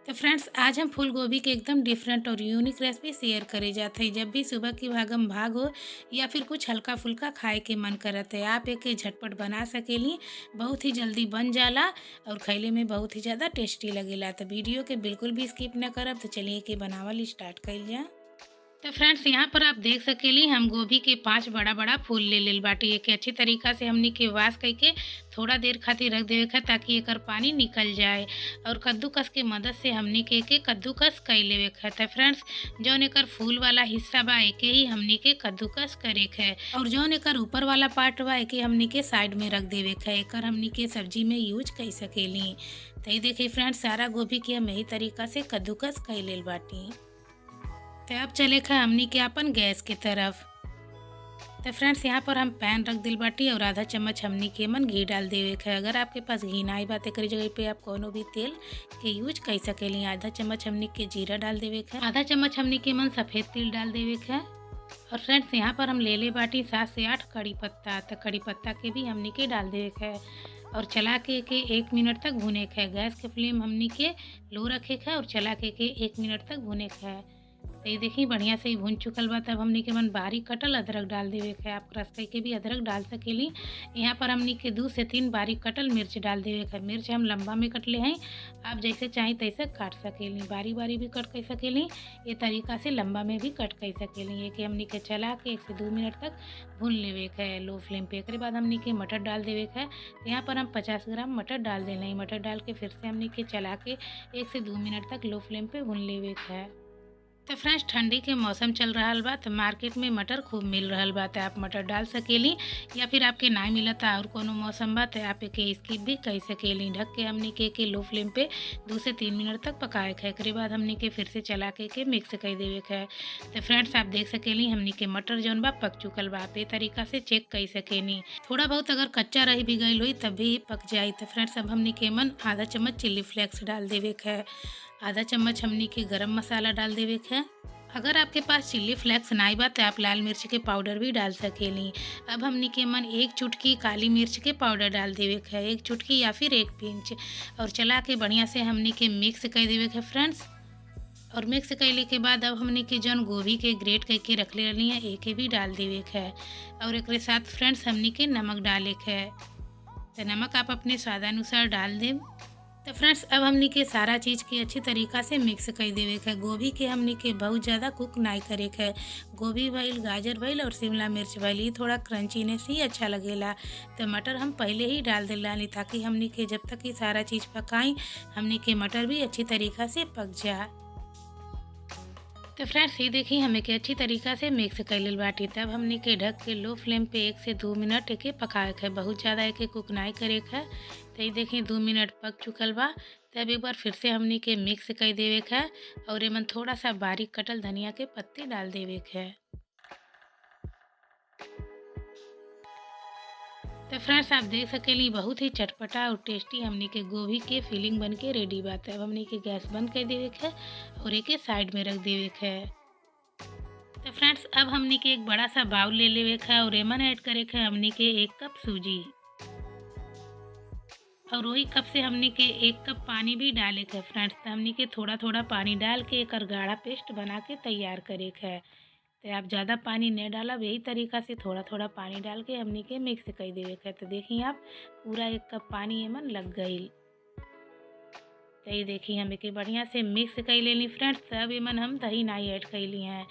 तो फ्रेंड्स, आज हम फूल गोभी के एकदम डिफरेंट और यूनिक रेसिपी शेयर करे जाते हैं। जब भी सुबह की भागम भाग हो या फिर कुछ हल्का फुल्का खाए के मन करत है, आप एके झटपट बना सकेली। बहुत ही जल्दी बन जाला और खइले में बहुत ही ज़्यादा टेस्टी लगेला। तो वीडियो के बिल्कुल भी स्किप न करब। तो चलिए के बनावल स्टार्ट कइल जा। तो फ्रेंड्स, यहाँ पर आप देख सकेली हम गोभी के 5 बड़ा बड़ा फूल ले लेल बाटी। एके अच्छी तरीका से हमनी के वाश करके थोड़ा देर खातिर रख देवे का, ताकि एकर पानी निकल जाए। और कद्दूकस के मदद से हमनी के एके कद्दूकस कर लेवे का। तो फ्रेंड्स, जौन एकर फूल वाला हिस्सा बा एके ही हमनी के कद्दूकस करे के है, और जौन एकर ऊपर वाला पार्ट बा एके हमनी के साइड में रख देवे का। एकर हमनी के सब्जी में यूज कर सकेली। तो ये देखिए फ्रेंड्स, सारा गोभी के हम यही तरीका से कद्दूकस कर लेल बाटी। तो अब चले खा हमनी के अपन गैस के तरफ। तो फ्रेंड्स, यहाँ पर हम पैन रख दिल बाटी और आधा चम्मच हमनी के मन घी डाल देवे है। अगर आपके पास घी ना आई बात एक जगह पे आप कोनो भी तेल के यूज कर सकेली। आधा चम्मच हमनी के जीरा डाल देवे है, आधा चम्मच हमनी के मन सफ़ेद तिल डाल देवे है। और फ्रेंड्स, यहाँ पर हम ले ले बाटी 7 से 8 कड़ी पत्ता। तो कड़ी पत्ता के भी हमनी के डाल देवे है और चला के 1 मिनट तक भुने के है। गैस के फ्लेम हमनी के लो रखे है और चला के 1 मिनट तक भुने के है। तो ये देखिए बढ़िया से ही भुन चुकल बा। तब हमनी के मन बारीक कटल अदरक डाल देवे के। आप क्रश करके भी अदरक डाल सकेली। यहाँ पर हमनी के 2 से 3 बारीक कटल मिर्च डाल देवे के। मिर्च हम लंबा में कटले हैं, आप जैसे चाहें तैसे काट सकेली। बारी बारी भी कट कर सकेली, ये तरीका से लंबा में भी कट कर सकेली। ये कि हमनी के चला के 1 से 2 मिनट तक भून लेवे के लो फ्लेम पे। एक बाद हमनी के मटर डाल देवे के। तो यहाँ पर हम 50 ग्राम मटर डाल देना। मटर डाल के फिर से हमनी के चला के 1 से 2 मिनट तक लो फ्लेम पे भून लेवे के। तो फ्रेंड्स, ठंडी के मौसम चल रहा बा, तो मार्केट में मटर खूब मिल रहा बा। तो आप मटर डाल सकेली, या फिर आपके ना मिलता और कोनो मौसम बा तो आप एके स्किप भी कर सकेली। ढक के हमनी के लो फ्लेम पे 2 से 3 मिनट तक पकाए के। एक बाद हमनी के फिर से चला के मिक्स कर देवे के। तो फ्रेंड्स, आप देख सकेली हमनी के मटर जौन बा पक चुकल बा। आप ये तरीका से चेक कर सकेनी। थोड़ा बहुत अगर कच्चा रही भी गई हुई तब भी पक जाई। तो फ्रेंड्स, अब हमनी के मन आधा चम्मच चिल्ली फ्लेक्स डाल देवे के। आधा चम्मच हमनी के गरम मसाला डाल देवे के। अगर आपके पास चिल्ली फ्लेक्स नाई बा तो आप लाल मिर्च के पाउडर भी डाल सकेली। अब हमनी के मन 1 चुटकी काली मिर्च के पाउडर डाल देवे के, 1 चुटकी या फिर 1 पिंच, और चला के बढ़िया से हमनी के मिक्स कर देवे के फ्रेंड्स। और मिक्स कैले के बाद अब हमनी के जौन गोभी के ग्रेट करके रख ले रही है एके भी डाल देवे के। और एक साथ फ्रेंड्स हमनी के नमक डाले के। तो नमक आप अपने स्वादानुसार डाल दें। तो फ्रेंड्स, अब हमनी के सारा चीज़ के अच्छी तरीका से मिक्स कर देवे के। गोभी के हमनी के बहुत ज़्यादा कुक नहीं करे के। गोभी भइल, गाजर भइल और शिमला मिर्च भइल, ये थोड़ा क्रंचीनेस ही अच्छा लगेला। तो मटर हम पहले ही डाल दिलानी, ताकि हमनी के जब तक ये सारा चीज़ पकाई हमनी के मटर भी अच्छी तरीका से पक जाए। तो फ्रेंड्स, ये देखिए हमें के अच्छी तरीका से मिक्स कर लेल बाटी। तब हमनी के ढक के लो फ्लेम पे 1 से 2 मिनट एके पकाए के। बहुत ज़्यादा एके कुक नहीं करे के। तो ये देखिए 2 मिनट पक चुकल बा। तब एक बार फिर से हमनी के मिक्स कर देवे के और एमन थोड़ा सा बारीक कटल धनिया के पत्ती डाल देवे के। तो फ्रेंड्स, आप देख सकेली बहुत ही चटपटा और टेस्टी हमनी के गोभी के फिलिंग बन के रेडी बात है। अब हमनी के गैस बंद कर देवे के और एके साइड में रख देवे के। तो फ्रेंड्स, अब हमनी के एक बड़ा सा बाउल ले लेवे के और एमन ऐड करे के हमनी के 1 कप सूजी, और वही कप से हमनी के 1 कप पानी भी डाले के फ्रेंड्स। तो हमनी के थोड़ा थोड़ा पानी डाल के एक गाढ़ा पेस्ट बना के तैयार करे के। तो आप ज़्यादा पानी नहीं डालब, यही तरीका से थोड़ा थोड़ा पानी डाल के हमनी के मिक्स कर देवे के। तो देखिए आप पूरा 1 कप पानी एमन लग गई। तो ये देखिए हम के बढ़िया से मिक्स कर लेनी फ्रेंड्स। तब एमन हम दही नहीं ऐड कर ली हैं।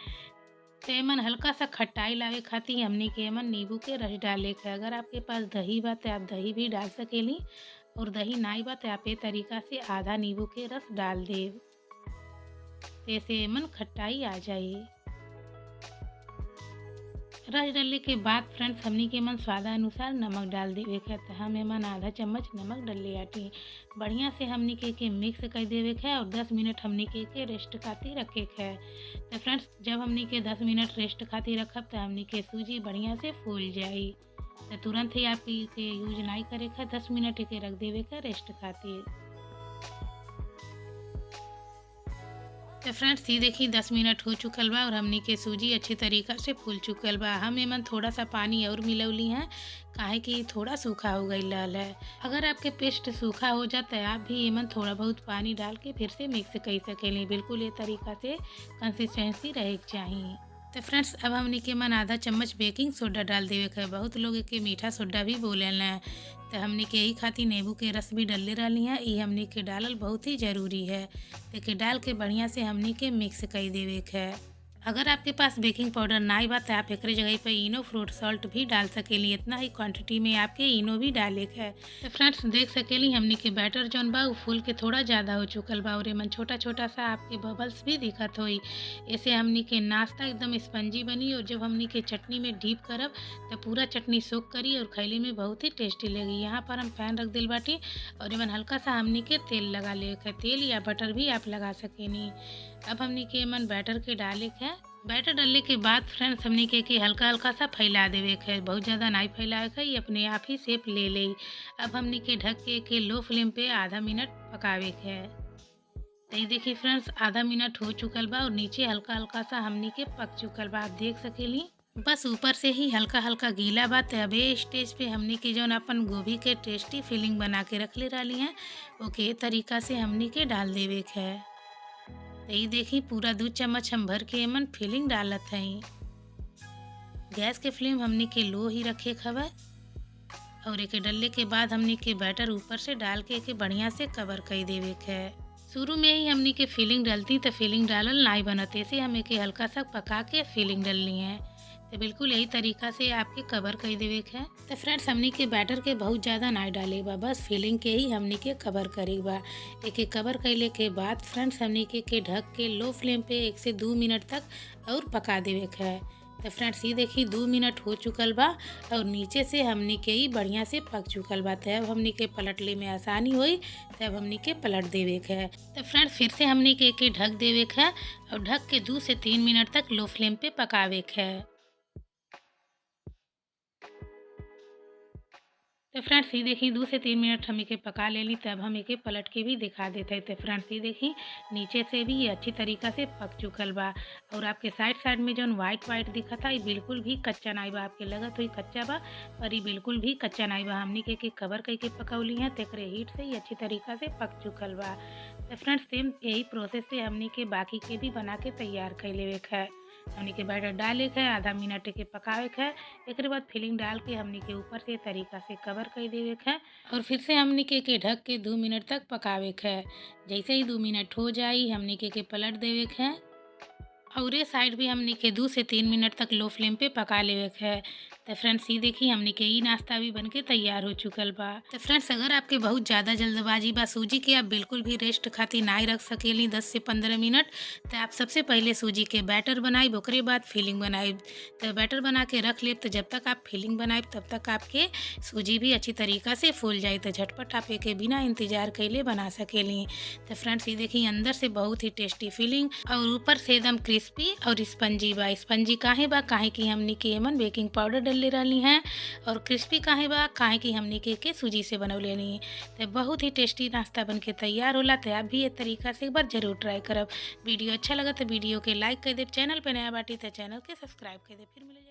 तो एमन हल्का सा खट्टाई लावे खातिर हमनी के एमन नींबू के रस डाले के। अगर आपके पास दही बा तो आप दही भी डाल सकेली, और दही नाई बा तो आप ये तरीका से आधा नींबू के रस डाल देव। तो ऐसे एमन खट्टाई आ जाई। रस डालने के बाद फ्रेंड्स, हमनी के मन स्वादानुसार नमक डाल देवे के। तो हम एमन आधा चम्मच नमक डाले आटी। बढ़िया से हमनी के मिक्स कर देवे के और 10 मिनट हमनी के रेस्ट खातिर रखे के। तो फ्रेंड्स, जब हमनी के 10 मिनट रेस्ट खातिर रखब तो हमनी के सूजी बढ़िया से फूल जाई। तो तुरंत ही आप के यूज नहीं करे के, 10 मिनट के रख देवे के रेस्ट खातिर। तो फ्रेंड्स ये देखिए 10 मिनट हो चुकल बा और हमनी के सूजी अच्छी तरीक़ा से फूल चुकल बा। हम एमन थोड़ा सा पानी और मिलवली हैं, काहे कि थोड़ा सूखा हो गईल रहल है। अगर आपके पेस्ट सूखा हो जाता है आप भी एमन थोड़ा बहुत पानी डाल के फिर से मिक्स कर सकेली। बिल्कुल ये तरीक़ा से कंसिस्टेंसी रहे के चाहिए। तो फ्रेंड्स अब हमनी के मन आधा चम्मच बेकिंग सोडा डाल देवे के। बहुत लोग एके मीठा सोडा भी बोलेला। तो हमनी के यही खातिर नींबू के रस भी डलले रहली हैं। ये हमनी के डालल बहुत ही ज़रूरी है। एके डाल के बढ़िया से हमनी के मिक्स कर देवे के है। अगर आपके पास बेकिंग पाउडर ना बा तो आप एक जगह पे इनो फ्रूट सॉल्ट भी डाल सकेली। इतना ही क्वांटिटी में आपके इनो भी डाले के है। तो फ्रेंड्स देख सकेली हमनी के बैटर जौन बा फूल के थोड़ा ज़्यादा हो चुकल बा और एमन छोटा छोटा सा आपके बबल्स भी दिखत होई। ऐसे हमनी के नाश्ता एकदम स्पंजी बनी और जब हमनी के चटनी में डीप करब तो पूरा चटनी सोख करी और खैले में बहुत ही टेस्टी लगी। यहाँ पर हम पैन रख दिल बाटी और एमन हल्का सा हमनी के तेल लगा ले के। तेल या बटर भी आप लगा सकेनी। अब हमनी के एमन बैटर के डाले के। बैटर डालने के बाद फ्रेंड्स हमनी के हल्का हल्का सा फैला देवे के। बहुत ज़्यादा नहीं फैलावे के, ये अपने आप ही शेप ले ले। अब हमनी के ढक के लो फ्लेम पे आधा मिनट पकावे के है। तो ये देखिए फ्रेंड्स आधा मिनट हो चुकल बा और नीचे हल्का हल्का सा हमनी के पक चुकल बा। आप देख सकेली बस ऊपर से ही हल्का हल्का गीला बा। तबे स्टेज पे हमनी के जौन अपन गोभी के टेस्टी फिलिंग बना के रख ले रही हैं ओके तरीका से हमनी के डाल देवे के है। तो ये देखी पूरा 2 चम्मच हम भर के एमन फिलिंग डालत हई। गैस के फ्लेम हमनी के लो ही रखे खबा और एके डलने के बाद हमनी के बैटर ऊपर से डाल के एके बढ़िया से कवर कर देवे के है। शुरू में ही हमनी के फिलिंग डालती तो फिलिंग डालल नहीं बनत, ऐसे हम एके हल्का सा पका के फिलिंग डालनी है। तो बिल्कुल यही तरीका से आपके कवर कर देवे के है। तो फ्रेंड्स हमनी के बैटर के बहुत ज़्यादा नहीं डाले बा, बस फिलिंग के ही हमनी के कवर करे बा। एके कवर कैले के बाद फ्रेंड्स हमनी के ढक के लो फ्लेम पे 1 से 2 मिनट तक और पका देवे के है। तो फ्रेंड्स ये देखी 2 मिनट हो चुकल बा और नीचे से हमनी के ही बढ़िया से पक चुकल बा। तब हमनी के पलटले में आसानी हुई, तब हमनी के पलट देवे के है। तो फ्रेंड्स फिर से हमनी के ढक देवे के है और ढक के 2 से 3 मिनट तक लो फ्लेम पे पकावे के है। तो फ्रेंड्स ये देखी 2 से 3 मिनट हम इके पका ले ली। तब हम इके पलट के भी दिखा देते हैं। तो फ्रेंड्स ये देखी नीचे से भी ये अच्छी तरीका से पक चुकल बा और आपके साइड साइड में जो वाइट वाइट दिखा था ये बिल्कुल भी कच्चा नहीं बा। आपके लगत हुई कच्चा बा पर ये बिल्कुल भी कच्चा नहीं बा। हमनी के कवर करके पकौली हैं तो हीट से ही अच्छी तरीका से पक चुकल बा। तो फ्रेंड्स सेम यही प्रोसेस से हमनी के बाकी के भी बना के तैयार कर लेवे के है। हमनी के बैटर डाले के आधा मिनट के पकावे के। एक बाद फिलिंग डाल के हमनी के ऊपर से तरीका से कवर कर देवे के और फिर से हमनी के ढक के 2 मिनट तक पकावे के। जैसे ही 2 मिनट हो जाई हमनी के पलट देवे के और ये साइड भी हमनी के 2 से 3 मिनट तक लो फ्लेम पे पका लेवे के है। तो फ्रेंड्स ये देखी हमनी के ये नाश्ता भी बनके तैयार हो चुकल बा। तो फ्रेंड्स अगर आपके बहुत ज़्यादा जल्दबाजी बा सूजी के आप बिल्कुल भी रेस्ट खातिर नहीं रख सकेली 10 से 15 मिनट। तो आप सबसे पहले सूजी के बैटर बनाई ओकरे बाद फिलिंग बनाई। तो बैटर बना के रख लेब तो जब तक आप फिलिंग बनाए तब तक आपके सूजी भी अच्छी तरीका से फूल जाए। तो झटपट आप के बिना इंतजार कैले बना सकेली। तो फ्रेंड्स ये देखी अंदर से बहुत ही टेस्टी फिलिंग और ऊपर से एकदम क्रिस्पी और स्पंजी बा। स्पंजी काहे बा काहे कि हमनी के एमन बेकिंग पाउडर ले रही हैं और क्रिस्पी काहे बा काहे कि हमने के सूजी से बनौले नहीं। तो बहुत ही टेस्टी नाश्ता बन के तैयार होला। तो आप भी ये तरीका से एक बार जरूर ट्राई करब। वीडियो अच्छा लगा तो वीडियो के लाइक कर दे। चैनल पे नया बाटी तो चैनल के सब्सक्राइब कर दे। फिर मिले।